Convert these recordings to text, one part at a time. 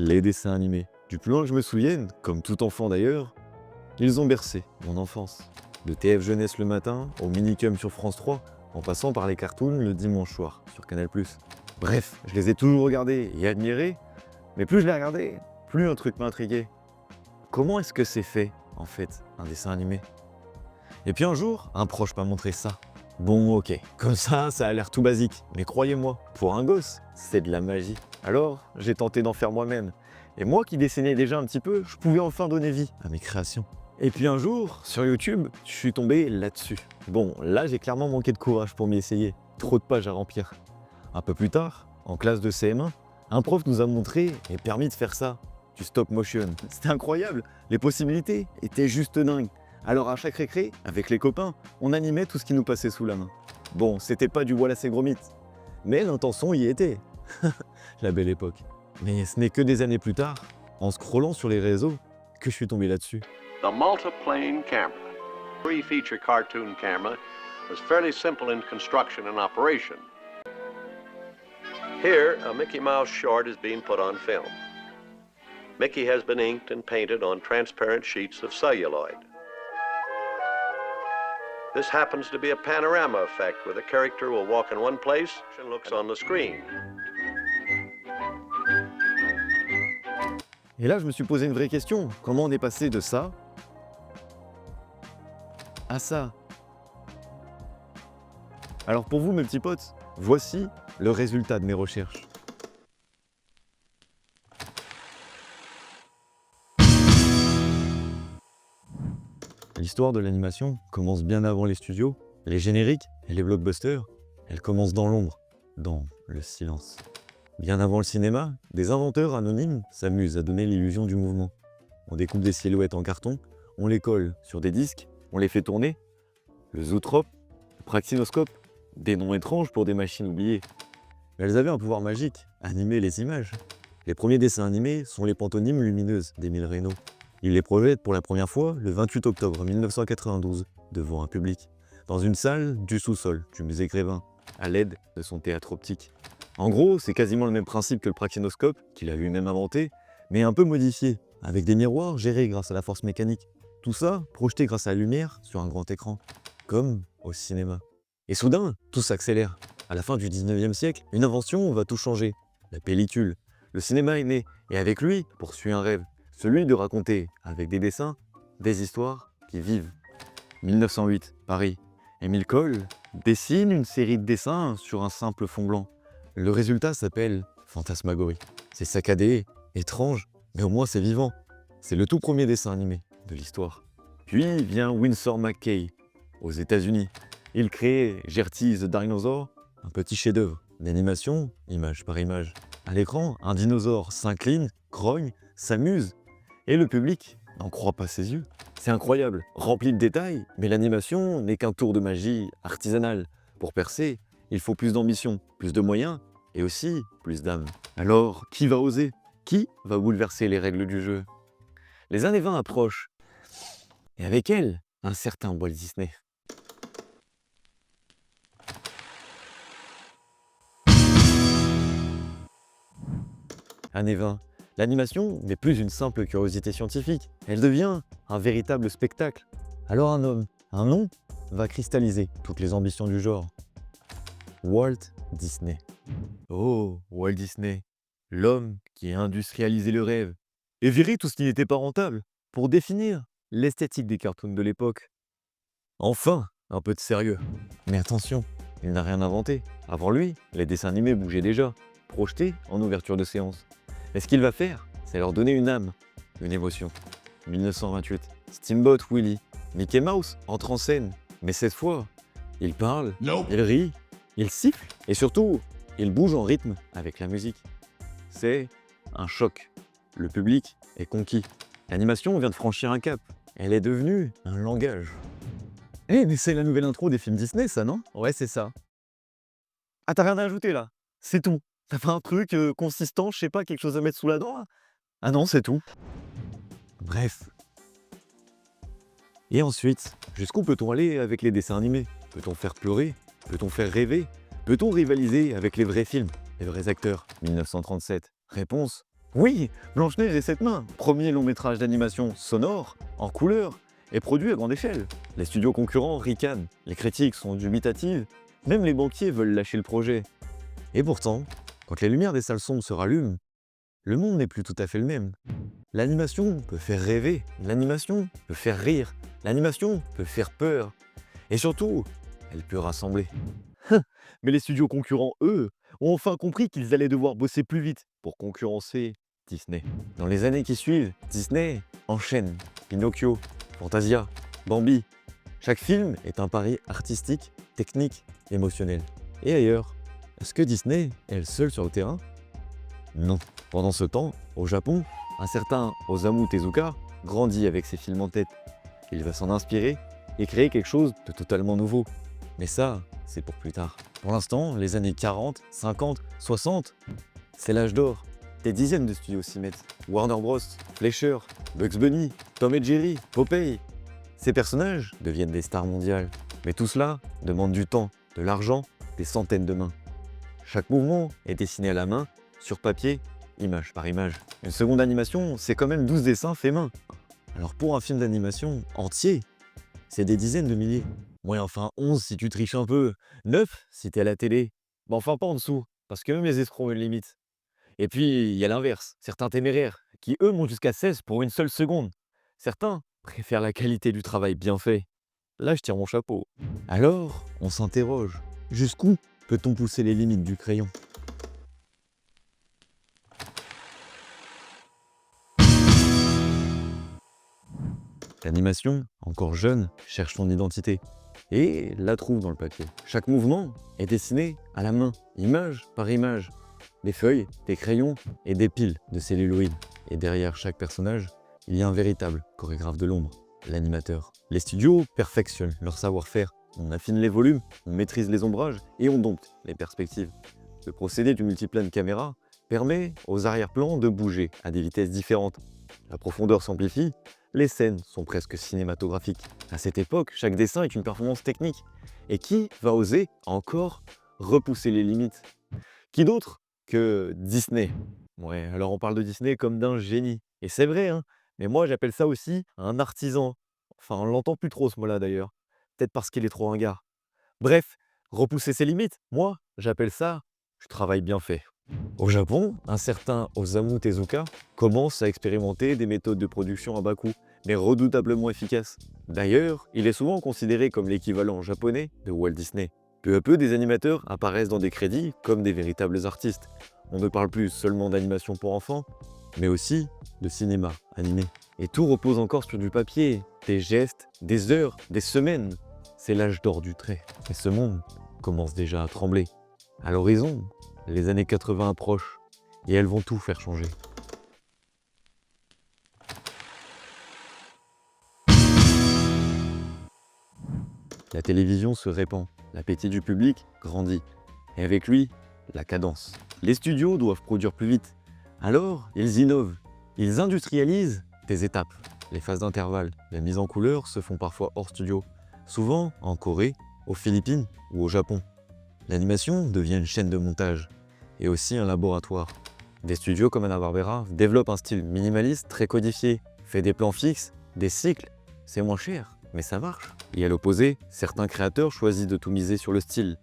Les dessins animés. Du plus loin que je me souvienne, comme tout enfant d'ailleurs, ils ont bercé mon enfance. De TF Jeunesse le matin, au Minicum sur France 3, en passant par les cartoons le dimanche soir sur Canal+. Bref, je les ai toujours regardés et admirés, mais plus je les regardais, plus un truc m'intriguait. Comment est-ce que c'est fait, en fait, un dessin animé? Et puis un jour, un proche m'a montré ça. Bon, ok, comme ça a l'air tout basique, mais croyez-moi, pour un gosse, c'est de la magie. Alors, j'ai tenté d'en faire moi-même. Et moi qui dessinais déjà un petit peu, je pouvais enfin donner vie à mes créations. Et puis un jour, sur YouTube, je suis tombé là-dessus. Bon, là j'ai clairement manqué de courage pour m'y essayer. Trop de pages à remplir. Un peu plus tard, en classe de CM1, un prof nous a montré et permis de faire ça, du stop motion. C'était incroyable, les possibilités étaient juste dingues. Alors à chaque récré, avec les copains, on animait tout ce qui nous passait sous la main. Bon, c'était pas du Wallace et Gromit, mais l'intention y était. La belle époque. Mais ce n'est que des années plus tard, en scrollant sur les réseaux, que je suis tombé là-dessus. The multiplane camera, three-feature cartoon camera, was fairly simple in construction and operation. Here, a Mickey Mouse short is being put on film. Mickey has been inked and painted on transparent sheets of celluloid. This happens to be a panorama effect where the character will walk in one place and looks on the screen. Et là, je me suis posé une vraie question. Comment on est passé de ça à ça? Alors pour vous, mes petits potes, voici le résultat de mes recherches. L'histoire de l'animation commence bien avant les studios. Les génériques et les blockbusters, elles commencent dans l'ombre, dans le silence. Bien avant le cinéma, des inventeurs anonymes s'amusent à donner l'illusion du mouvement. On découpe des silhouettes en carton, on les colle sur des disques, on les fait tourner. Le zootrope, le praxinoscope, des noms étranges pour des machines oubliées. Mais elles avaient un pouvoir magique, animer les images. Les premiers dessins animés sont les Pantonymes lumineuses d'Émile Reynaud. Il les projette pour la première fois le 28 octobre 1992, devant un public, dans une salle du sous-sol du musée Grévin, à l'aide de son théâtre optique. En gros, c'est quasiment le même principe que le praxinoscope, qu'il a lui-même inventé, mais un peu modifié, avec des miroirs gérés grâce à la force mécanique. Tout ça projeté grâce à la lumière sur un grand écran, comme au cinéma. Et soudain, tout s'accélère. À la fin du 19e siècle, une invention va tout changer. La pellicule. Le cinéma est né, et avec lui, poursuit un rêve. Celui de raconter, avec des dessins, des histoires qui vivent. 1908, Paris. Émile Cohl dessine une série de dessins sur un simple fond blanc. Le résultat s'appelle Fantasmagorie. C'est saccadé, étrange, mais au moins c'est vivant. C'est le tout premier dessin animé de l'histoire. Puis vient Winsor McCay, aux États-Unis. Il crée Gertie the Dinosaur, un petit chef-d'œuvre d'animation, image par image. À l'écran, un dinosaure s'incline, grogne, s'amuse, et le public n'en croit pas ses yeux. C'est incroyable, rempli de détails, mais l'animation n'est qu'un tour de magie artisanal. Pour percer, il faut plus d'ambition, plus de moyens, et aussi plus d'âme. Alors, qui va oser? Qui va bouleverser les règles du jeu? Les années 20 approchent, et avec elles, un certain Walt Disney. Années 20, l'animation n'est plus une simple curiosité scientifique, elle devient un véritable spectacle. Alors un nom, va cristalliser toutes les ambitions du genre. Walt Disney. Oh, Walt Disney, l'homme qui a industrialisé le rêve et viré tout ce qui n'était pas rentable pour définir l'esthétique des cartoons de l'époque. Enfin, un peu de sérieux. Mais attention, il n'a rien inventé. Avant lui, les dessins animés bougeaient déjà, projetés en ouverture de séance. Mais ce qu'il va faire, c'est leur donner une âme, une émotion. 1928, Steamboat Willie. Mickey Mouse entre en scène, mais cette fois, il parle, il rit, il siffle, et surtout, il bouge en rythme avec la musique. C'est un choc. Le public est conquis. L'animation vient de franchir un cap. Elle est devenue un langage. Eh, mais c'est la nouvelle intro des films Disney, ça, non? Ouais, c'est ça. Ah, t'as rien à ajouter, là? C'est tout. T'as pas un truc consistant, je sais pas, quelque chose à mettre sous la dent, là? Ah non, c'est tout. Bref. Et ensuite, jusqu'où peut-on aller avec les dessins animés? Peut-on faire pleurer? Peut-on faire rêver? Peut-on rivaliser avec les vrais films, les vrais acteurs? 1937. Réponse, Oui, Blanche-Neige et 7 mains, premier long métrage d'animation sonore, en couleur, et produit à grande échelle. Les studios concurrents ricanent, les critiques sont dubitatives, même les banquiers veulent lâcher le projet. Et pourtant, quand les lumières des salles sombres se rallument, le monde n'est plus tout à fait le même. L'animation peut faire rêver, l'animation peut faire rire, l'animation peut faire peur, et surtout, elle peut rassembler. Mais les studios concurrents, eux, ont enfin compris qu'ils allaient devoir bosser plus vite pour concurrencer Disney. Dans les années qui suivent, Disney enchaîne Pinocchio, Fantasia, Bambi. Chaque film est un pari artistique, technique, émotionnel. Et ailleurs, est-ce que Disney est le seul sur le terrain? Non. Pendant ce temps, au Japon, un certain Osamu Tezuka grandit avec ses films en tête. Il va s'en inspirer et créer quelque chose de totalement nouveau. Mais ça, c'est pour plus tard. Pour l'instant, les années 40, 50, 60, c'est l'âge d'or. Des dizaines de studios s'y mettent. Warner Bros, Fleischer, Bugs Bunny, Tom et Jerry, Popeye. Ces personnages deviennent des stars mondiales. Mais tout cela demande du temps, de l'argent, des centaines de mains. Chaque mouvement est dessiné à la main, sur papier, image par image. Une seconde animation, c'est quand même 12 dessins faits main. Alors pour un film d'animation entier, c'est des dizaines de milliers. Ouais, enfin 11 si tu triches un peu, 9 si t'es à la télé. Mais enfin pas en dessous, parce que même les escrocs ont une limite. Et puis il y a l'inverse, certains téméraires, qui eux montent jusqu'à 16 pour une seule seconde. Certains préfèrent la qualité du travail bien fait. Là je tire mon chapeau. Alors, on s'interroge, jusqu'où peut-on pousser les limites du crayon? L'animation, encore jeune, cherche son identité et la trouve dans le papier. Chaque mouvement est dessiné à la main, image par image. Des feuilles, des crayons et des piles de celluloïd. Et derrière chaque personnage, il y a un véritable chorégraphe de l'ombre, l'animateur. Les studios perfectionnent leur savoir-faire. On affine les volumes, on maîtrise les ombrages et on dompte les perspectives. Le procédé du multiplane caméra permet aux arrière-plans de bouger à des vitesses différentes. La profondeur s'amplifie, les scènes sont presque cinématographiques. À cette époque, chaque dessin est une performance technique. Et qui va oser encore repousser les limites? Qui d'autre que Disney? Ouais, alors on parle de Disney comme d'un génie. Et c'est vrai, hein, mais moi j'appelle ça aussi un artisan. Enfin, on l'entend plus trop ce mot-là d'ailleurs. Peut-être parce qu'il est trop ringard. Bref, repousser ses limites, moi j'appelle ça du travail bien fait. Au Japon, un certain Osamu Tezuka commence à expérimenter des méthodes de production à bas coût, mais redoutablement efficaces. D'ailleurs, il est souvent considéré comme l'équivalent japonais de Walt Disney. Peu à peu, des animateurs apparaissent dans des crédits comme des véritables artistes. On ne parle plus seulement d'animation pour enfants, mais aussi de cinéma animé. Et tout repose encore sur du papier, des gestes, des heures, des semaines. C'est l'âge d'or du trait. Et ce monde commence déjà à trembler. À l'horizon, les années 80 approchent et elles vont tout faire changer. La télévision se répand, l'appétit du public grandit, et avec lui, la cadence. Les studios doivent produire plus vite, alors ils innovent, ils industrialisent des étapes. Les phases d'intervalle, les mises en couleur se font parfois hors studio, souvent en Corée, aux Philippines ou au Japon. L'animation devient une chaîne de montage, et aussi un laboratoire. Des studios comme Hanna-Barbera développent un style minimaliste très codifié, fait des plans fixes, des cycles, c'est moins cher, mais ça marche. Et à l'opposé, certains créateurs choisissent de tout miser sur le style.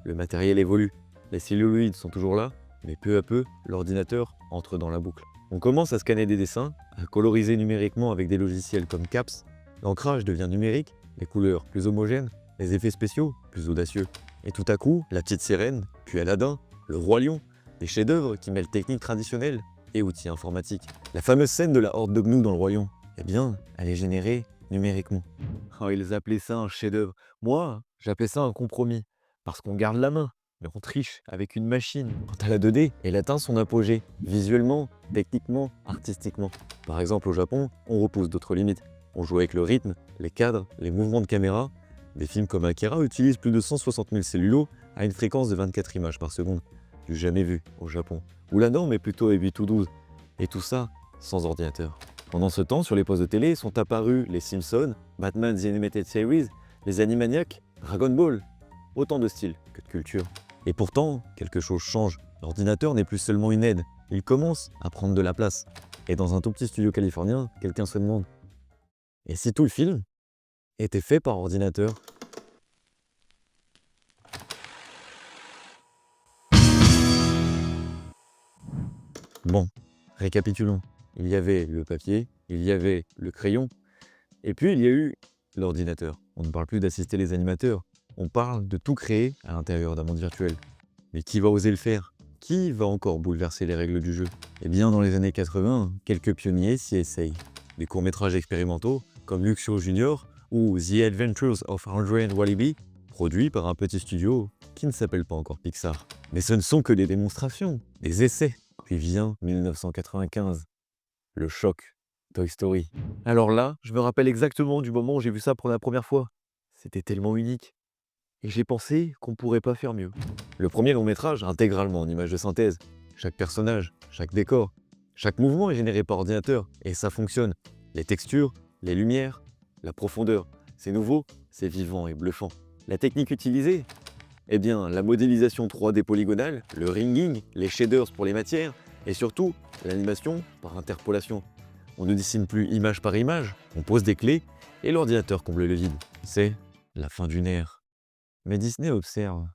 Le matériel évolue, les celluloïds sont toujours là, mais peu à peu, l'ordinateur entre dans la boucle. On commence à scanner des dessins, à coloriser numériquement avec des logiciels comme CAPS. L'ancrage devient numérique, les couleurs plus homogènes, les effets spéciaux plus audacieux. Et tout à coup, La Petite Sirène, puis Aladdin, Le Roi Lion, des chefs-d'œuvre qui mêlent techniques traditionnelles et outils informatiques. La fameuse scène de la horde de gnous dans Le Roi Lion, eh bien, elle est générée numériquement. Oh, ils appelaient ça un chef-d'œuvre. Moi, j'appelais ça un compromis, parce qu'on garde la main, mais on triche avec une machine. Quant à la 2D, elle atteint son apogée, visuellement, techniquement, artistiquement. Par exemple, au Japon, on repousse d'autres limites. On joue avec le rythme, les cadres, les mouvements de caméra. Des films comme Akira utilisent plus de 160 000 cellulos à une fréquence de 24 images par seconde. Du jamais vu au Japon, où la norme est plutôt 8 ou 12. Et tout ça sans ordinateur. Pendant ce temps, sur les postes de télé sont apparus les Simpsons, Batman The Animated Series, les Animaniacs, Dragon Ball. Autant de styles que de culture. Et pourtant, quelque chose change. L'ordinateur n'est plus seulement une aide, il commence à prendre de la place. Et dans un tout petit studio californien, quelqu'un se demande, et si tout le film était fait par ordinateur? Bon, récapitulons. Il y avait le papier, il y avait le crayon, et puis il y a eu l'ordinateur. On ne parle plus d'assister les animateurs, on parle de tout créer à l'intérieur d'un monde virtuel. Mais qui va oser le faire? Qui va encore bouleverser les règles du jeu? Eh bien, dans les années 80, quelques pionniers s'y essayent. Des courts-métrages expérimentaux, comme Luke Shaw Jr. ou The Adventures of Andre and Walibi, produits par un petit studio qui ne s'appelle pas encore Pixar. Mais ce ne sont que des démonstrations, des essais. Puis vient 1995, le choc, Toy Story. Alors là, je me rappelle exactement du moment où j'ai vu ça pour la première fois. C'était tellement unique. Et j'ai pensé qu'on pourrait pas faire mieux. Le premier long métrage, intégralement en images de synthèse. Chaque personnage, chaque décor, chaque mouvement est généré par ordinateur. Et ça fonctionne. Les textures, les lumières, la profondeur. C'est nouveau, c'est vivant et bluffant. La technique utilisée? Eh bien, la modélisation 3D polygonale, le ringing, les shaders pour les matières, et surtout, l'animation par interpolation. On ne dessine plus image par image, on pose des clés, et l'ordinateur comble le vide. C'est la fin d'une ère. Mais Disney observe.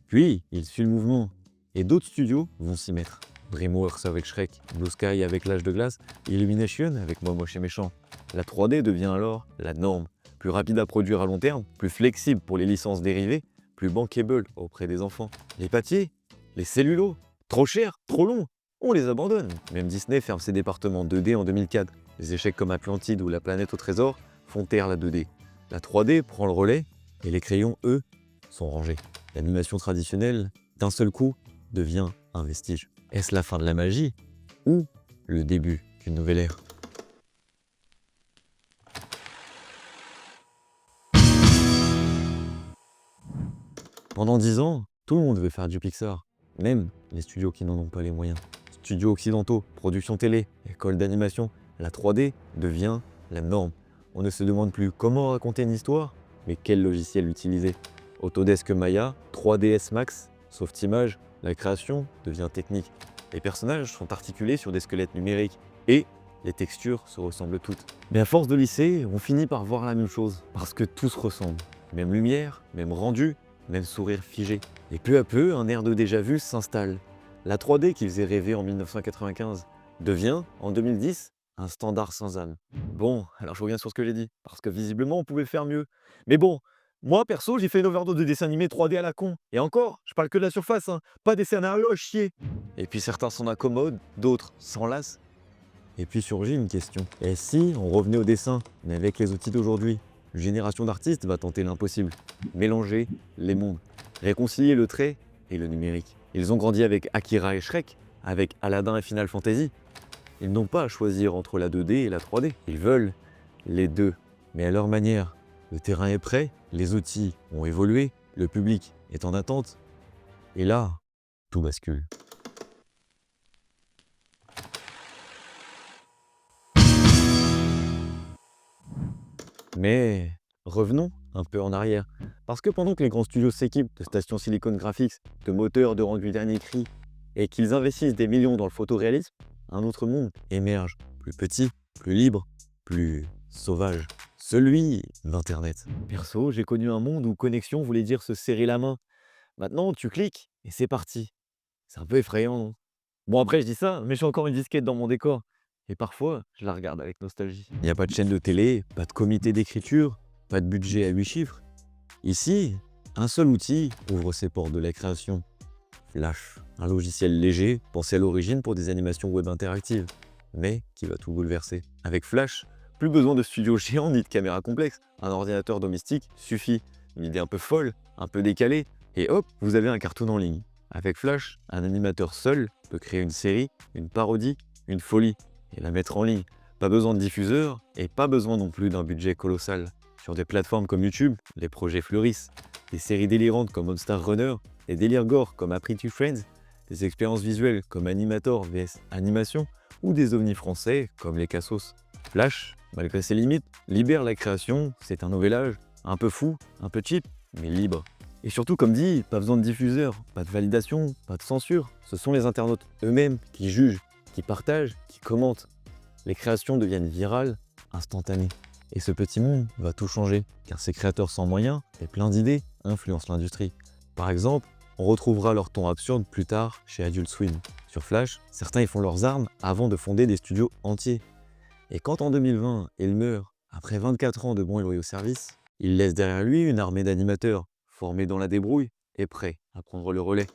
Puis, il suit le mouvement, et d'autres studios vont s'y mettre. DreamWorks avec Shrek, Blue Sky avec L'Âge de Glace, Illumination avec Moi Moche et Méchant. La 3D devient alors la norme, plus rapide à produire à long terme, plus flexible pour les licences dérivées, plus bankable auprès des enfants. Les papiers, les cellulos, trop chers, trop longs, on les abandonne. Même Disney ferme ses départements 2D en 2004. Les échecs comme Atlantide ou La Planète au Trésor font taire la 2D. La 3D prend le relais et les crayons, eux, sont rangés. L'animation traditionnelle, d'un seul coup, devient un vestige. Est-ce la fin de la magie ou le début d'une nouvelle ère? Pendant 10 ans, tout le monde veut faire du Pixar, même les studios qui n'en ont pas les moyens. Studios occidentaux, production télé, école d'animation, la 3D devient la norme. On ne se demande plus comment raconter une histoire, mais quel logiciel utiliser. Autodesk Maya, 3ds Max, Softimage, la création devient technique. Les personnages sont articulés sur des squelettes numériques et les textures se ressemblent toutes. Mais à force de lisser, on finit par voir la même chose, parce que tout se ressemble. Même lumière, même rendu, même sourire figé. Et peu à peu, un air de déjà-vu s'installe. La 3D qui faisait rêver en 1995 devient, en 2010, un standard sans âme. Bon, alors je reviens sur ce que j'ai dit, parce que visiblement on pouvait faire mieux. Mais bon, moi perso, j'ai fait une overdose de dessins animés 3D à la con. Et encore, je parle que de la surface, hein, pas des scénarios à chier. Et puis certains s'en accommodent, d'autres s'enlacent. Et puis surgit une question. Et si on revenait au dessin, mais avec les outils d'aujourd'hui? Une génération d'artistes va tenter l'impossible. Mélanger les mondes. Réconcilier le trait et le numérique. Ils ont grandi avec Akira et Shrek, avec Aladdin et Final Fantasy. Ils n'ont pas à choisir entre la 2D et la 3D. Ils veulent les deux, mais à leur manière. Le terrain est prêt, les outils ont évolué, le public est en attente. Et là, tout bascule. Mais revenons un peu en arrière. Parce que pendant que les grands studios s'équipent de stations Silicon Graphics, de moteurs de rendu dernier cri, et qu'ils investissent des millions dans le photoréalisme, un autre monde émerge, plus petit, plus libre, plus sauvage. Celui d'Internet. Perso, j'ai connu un monde où connexion voulait dire se serrer la main. Maintenant, tu cliques et c'est parti. C'est un peu effrayant, non? Bon, après, je dis ça, mais j'ai encore une disquette dans mon décor. Et parfois, je la regarde avec nostalgie. Il n'y a pas de chaîne de télé, pas de comité d'écriture, pas de budget à 8 chiffres. Ici, un seul outil ouvre ses portes de la création. Flash, un logiciel léger, pensé à l'origine pour des animations web interactives, mais qui va tout bouleverser. Avec Flash, plus besoin de studio géant ni de caméra complexe. Un ordinateur domestique suffit. Une idée un peu folle, un peu décalée, et hop, vous avez un cartoon en ligne. Avec Flash, un animateur seul peut créer une série, une parodie, une folie, et la mettre en ligne. Pas besoin de diffuseur, et pas besoin non plus d'un budget colossal. Sur des plateformes comme YouTube, les projets fleurissent. Des séries délirantes comme Monster Runner, des délires gore comme A Pretty Friends, des expériences visuelles comme Animator vs Animation, ou des ovnis français comme les Cassos. Flash, malgré ses limites, libère la création, c'est un nouvel âge, un peu fou, un peu cheap, mais libre. Et surtout, comme dit, pas besoin de diffuseur, pas de validation, pas de censure. Ce sont les internautes eux-mêmes qui jugent, qui partagent, qui commentent. Les créations deviennent virales, instantanées. Et ce petit monde va tout changer, car ces créateurs sans moyens et plein d'idées influencent l'industrie. Par exemple, on retrouvera leur ton absurde plus tard chez Adult Swim. Sur Flash, certains y font leurs armes avant de fonder des studios entiers. Et quand en 2020, il meurt, après 24 ans de bons et loyaux services, il laisse derrière lui une armée d'animateurs, formés dans la débrouille et prêts à prendre le relais.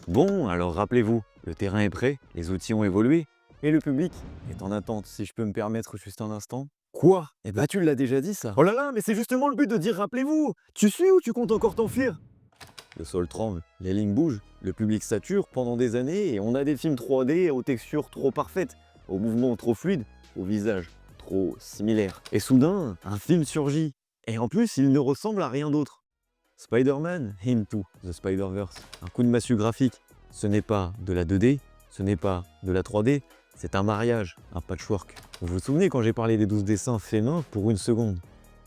Bon, alors rappelez-vous, le terrain est prêt, les outils ont évolué, et le public est en attente, si je peux me permettre juste un instant. Quoi? Eh ben tu l'as déjà dit ça. Oh là là, mais c'est justement le but de dire rappelez-vous. Tu suis ou tu comptes encore t'enfuir? Le sol tremble, les lignes bougent, le public sature pendant des années et on a des films 3D aux textures trop parfaites, aux mouvements trop fluides, aux visages trop similaires. Et soudain, un film surgit. Et en plus, il ne ressemble à rien d'autre. Spider-Man Into the Spider-Verse. Un coup de massue graphique. Ce n'est pas de la 2D, ce n'est pas de la 3D, c'est un mariage, un patchwork. Vous vous souvenez quand j'ai parlé des 12 dessins faits main pour une seconde?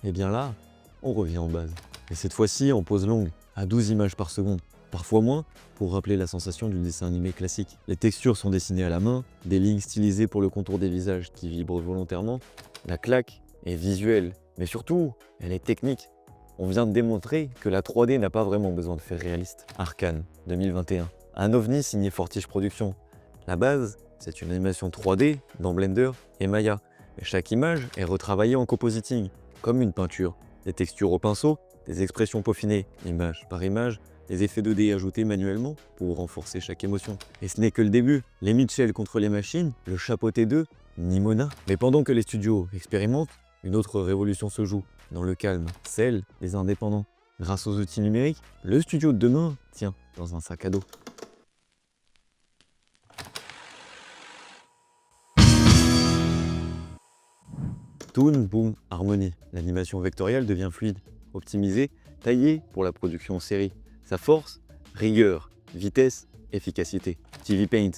Eh bien là, on revient en base. Et cette fois-ci en pause longue, à 12 images par seconde. Parfois moins, pour rappeler la sensation du dessin animé classique. Les textures sont dessinées à la main, des lignes stylisées pour le contour des visages qui vibrent volontairement. La claque est visuelle, mais surtout, elle est technique. On vient de démontrer que la 3D n'a pas vraiment besoin de faire réaliste. Arcane, 2021. Un ovni signé Fortiche Productions. La base, c'est une animation 3D dans Blender et Maya. Et chaque image est retravaillée en compositing, comme une peinture. Des textures au pinceau, des expressions peaufinées, image par image, des effets 2D ajoutés manuellement pour renforcer chaque émotion. Et ce n'est que le début. Les Mitchell contre les machines, le chapeauté 2, Nimona. Mais pendant que les studios expérimentent, une autre révolution se joue, dans le calme, celle des indépendants. Grâce aux outils numériques, le studio de demain tient dans un sac à dos. Toon Boom Harmony. L'animation vectorielle devient fluide, optimisée, taillée pour la production en série. Sa force, rigueur, vitesse, efficacité. TV Paint,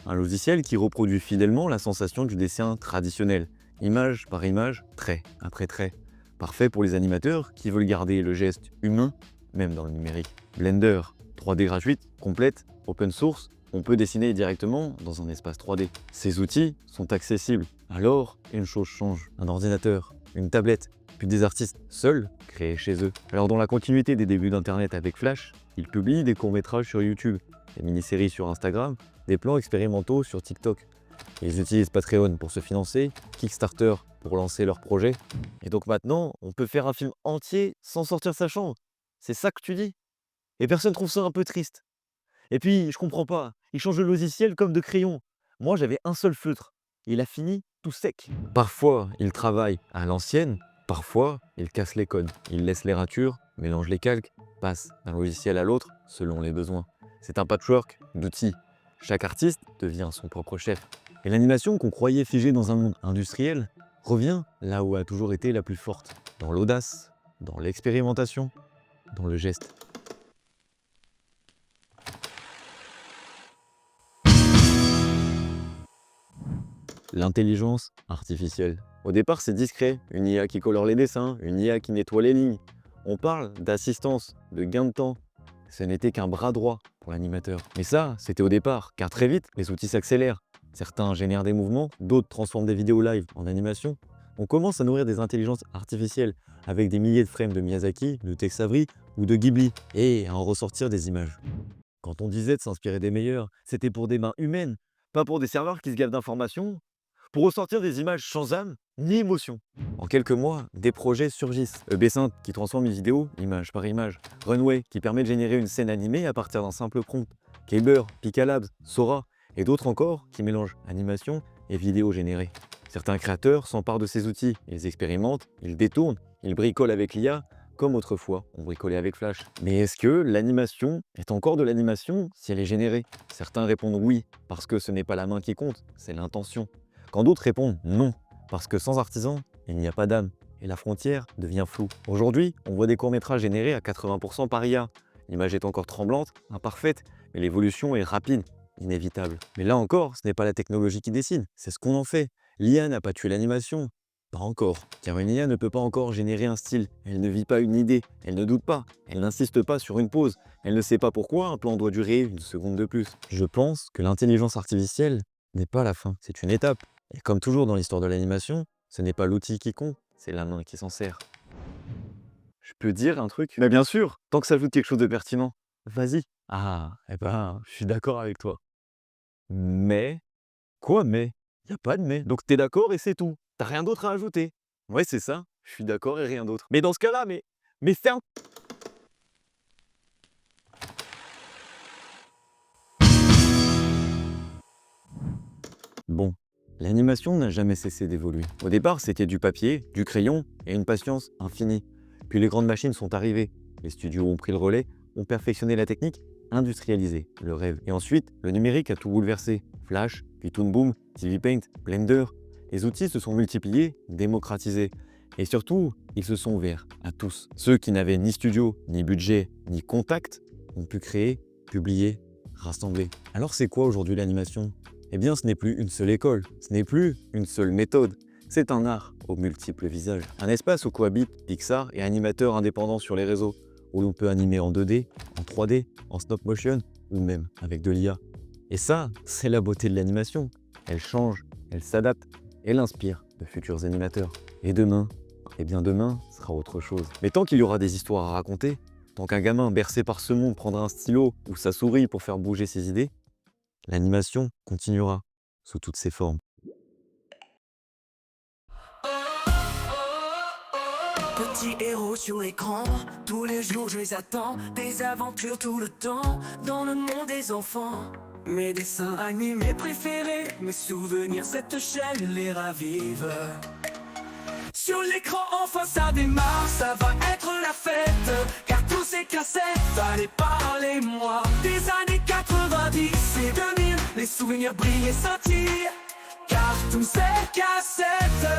un logiciel qui reproduit fidèlement la sensation du dessin traditionnel, image par image, trait après trait. Parfait pour les animateurs qui veulent garder le geste humain, même dans le numérique. Blender, 3D gratuite, complète, open source, on peut dessiner directement dans un espace 3D. Ces outils sont accessibles. Alors, une chose change. Un ordinateur, une tablette, puis des artistes seuls créés chez eux. Alors dans la continuité des débuts d'Internet avec Flash, ils publient des courts-métrages sur YouTube, des mini-séries sur Instagram, des plans expérimentaux sur TikTok. Ils utilisent Patreon pour se financer, Kickstarter pour lancer leurs projets. Et donc maintenant, on peut faire un film entier sans sortir de sa chambre. C'est ça que tu dis? Et personne trouve ça un peu triste? Et puis, je comprends pas, ils changent le logiciel comme de crayon. Moi, j'avais un seul feutre. Il a fini tout sec. Parfois, ils travaillent à l'ancienne, parfois, ils cassent les codes. Ils laissent les ratures, mélangent les calques, passent d'un logiciel à l'autre selon les besoins. C'est un patchwork d'outils. Chaque artiste devient son propre chef. Et l'animation qu'on croyait figée dans un monde industriel revient là où a toujours été la plus forte. Dans l'audace, dans l'expérimentation, dans le geste. L'intelligence artificielle. Au départ, c'est discret, une IA qui colore les dessins, une IA qui nettoie les lignes. On parle d'assistance, de gain de temps. Ce n'était qu'un bras droit pour l'animateur. Mais ça, c'était au départ, car très vite, les outils s'accélèrent. Certains génèrent des mouvements, d'autres transforment des vidéos live en animation. On commence à nourrir des intelligences artificielles avec des milliers de frames de Miyazaki, de Tex Avery ou de Ghibli, et à en ressortir des images. Quand on disait de s'inspirer des meilleurs, c'était pour des mains humaines, pas pour des serveurs qui se gavent d'informations, pour ressortir des images sans âme ni émotion. En quelques mois, des projets surgissent. EB5 qui transforme une vidéo image par image. Runway qui permet de générer une scène animée à partir d'un simple prompt. Kyber, Pika Labs, Sora et d'autres encore qui mélangent animation et vidéo générée. Certains créateurs s'emparent de ces outils, ils expérimentent, ils détournent, ils bricolent avec l'IA comme autrefois on bricolait avec Flash. Mais est-ce que l'animation est encore de l'animation si elle est générée? Certains répondent oui, parce que ce n'est pas la main qui compte, c'est l'intention. Quand d'autres répondent non, parce que sans artisan, il n'y a pas d'âme, et la frontière devient floue. Aujourd'hui, on voit des courts-métrages générés à 80% par IA. L'image est encore tremblante, imparfaite, mais l'évolution est rapide, inévitable. Mais là encore, ce n'est pas la technologie qui décide, c'est ce qu'on en fait. L'IA n'a pas tué l'animation. Pas encore, car une IA ne peut pas encore générer un style. Elle ne vit pas une idée, elle ne doute pas, elle n'insiste pas sur une pause. Elle ne sait pas pourquoi un plan doit durer une seconde de plus. Je pense que l'intelligence artificielle n'est pas la fin, c'est une étape. Et comme toujours dans l'histoire de l'animation, ce n'est pas l'outil qui compte, c'est la main qui s'en sert. Je peux dire un truc? Mais bien sûr, tant que ça ajoute quelque chose de pertinent. Vas-y. Ah, eh ben, je suis d'accord avec toi. Mais quoi mais? Y a pas de mais. Donc t'es d'accord et c'est tout. T'as rien d'autre à ajouter. Ouais, c'est ça. Je suis d'accord et rien d'autre. Mais dans ce cas-là, mais fais un... Bon, l'animation n'a jamais cessé d'évoluer. Au départ, c'était du papier, du crayon et une patience infinie. Puis les grandes machines sont arrivées. Les studios ont pris le relais, ont perfectionné la technique, industrialisé le rêve. Et ensuite, le numérique a tout bouleversé. Flash, puis Toon Boom, TV Paint, Blender. Les outils se sont multipliés, démocratisés. Et surtout, ils se sont ouverts à tous. Ceux qui n'avaient ni studio, ni budget, ni contact, ont pu créer, publier, rassembler. Alors c'est quoi aujourd'hui l'animation? Eh bien, ce n'est plus une seule école, ce n'est plus une seule méthode. C'est un art aux multiples visages. Un espace où cohabitent Pixar et animateurs indépendants sur les réseaux, où l'on peut animer en 2D, en 3D, en stop motion, ou même avec de l'IA. Et ça, c'est la beauté de l'animation. Elle change, elle s'adapte, elle inspire de futurs animateurs. Et demain? Eh bien demain sera autre chose. Mais tant qu'il y aura des histoires à raconter, tant qu'un gamin bercé par ce monde prendra un stylo ou sa souris pour faire bouger ses idées, l'animation continuera sous toutes ses formes. Petits héros sur l'écran, tous les jours je les attends. Des aventures tout le temps, dans le monde des enfants. Mes dessins animés préférés, mes souvenirs, cette chaîne les ravive. Sur l'écran enfin ça démarre, ça va être la fête. Car tous ces cassettes, allez parlez-moi. Des années 90 et 2000, les souvenirs brillent et scintillent. Car tous ces cassettes